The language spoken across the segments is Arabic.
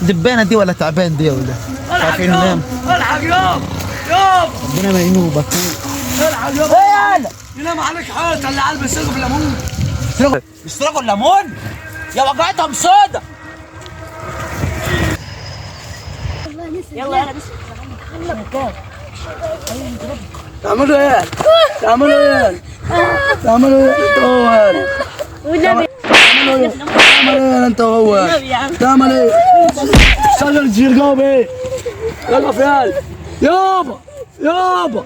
دبانه دي ولا تعبان دي ولا الحق يوم الحق يوم ربنا ما ينوبك. الحق يوم ايه يالا ينام عليك حوت اللي قلب يسرقوا بالليمون. يسرقوا الليمون يا وجعتهم سودا. يلا انا بس تعملوا ايه؟ تعملوا ايه؟ تعملوا ايه؟ والنبي تعمل ايه انت وهو؟ والنبي يا عم تعمل ايه؟ شجر تشير ايه؟ وقف يال يابا يابا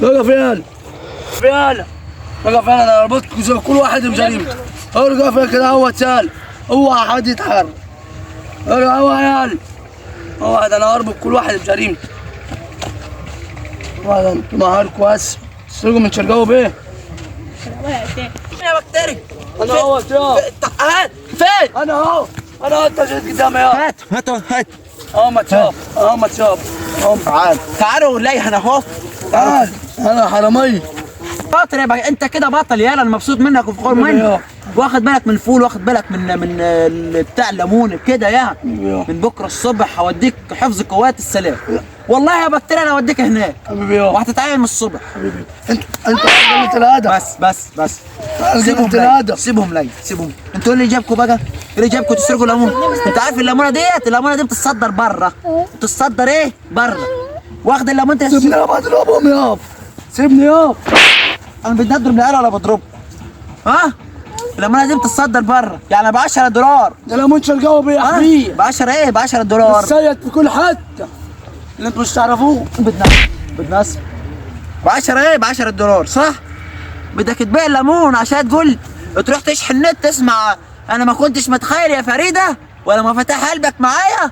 وقف يال يال وقف يال انا ربطكم زي كل واحد بجريمته. وقف يال كده هو تسال هو حد يتحرك. هو يال هو انا اربط كل واحد بجريمته. هذا نهاركم هسه تسرقوا من شرقاوي بيه. يا بكتيري انا اهو هات فين؟ انا اهو انت جيت قدامي يا هات اهو ما تشوف اهو ما تشوف اهو تعالوا ليه انا اهو. تعال انا حرامي شاطر يا بقى انت كده بطل يالا. انا مبسوط منك وفخور منك. واخد بالك من الفول واخد بالك من بتاع الليمون كده يعني. من بكره الصبح هوديك حفظ قوات السلام. والله يا بكتيريا انا هوديك هناك حبيبي وهتتعين من الصبح. انت قلت الادب بس سيبهم الادب سيبهم لي سيبهم. انتوا اللي جابكم بقى اللي جابكم تسرقوا الليمون. انت عارف الليمونه دي بتتصدر بره. بتتصدر ايه بره. واخد الليمون سيبني يا بضربهم ياب سيبني ياب. انا بدي اضرب العيال ولا بضرب؟ ها؟ الليمونه دي بتتصدر بره يعني ب 10 دولار. ده ليمون شرقاوي بيه يا حبيبي ب 10 ايه؟ ب 10 دولار. السيد في كل حته اللي انتوا مش تعرفوه. بدنا ب 10 ايه؟ ب 10 دولار صح؟ بدك تبيع الليمون عشان تقول تروح تشحن النت تسمع انا ما كنتش متخيل يا فريده ولا ما فتح قلبك معايا؟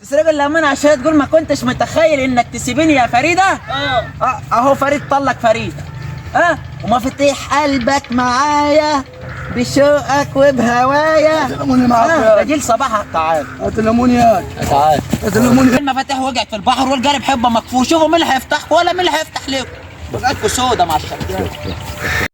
تسرق الليمون عشان تقول ما كنتش متخيل انك تسيبيني يا فريده؟ اهو فريد طلق فريده. وما فتح قلبك معايا بشوقك وبهوايا. هات الليمون معاك ده جيل صباحك. تعال هات الليمون يا تعال. هات الليمون. المفاتيح وقعت في البحر والقارب حبه مكفوف. شوفوا مين اللي هيفتحكم ولا مين اللي هيفتح لكم. وقعتكم سودا مع الشكل.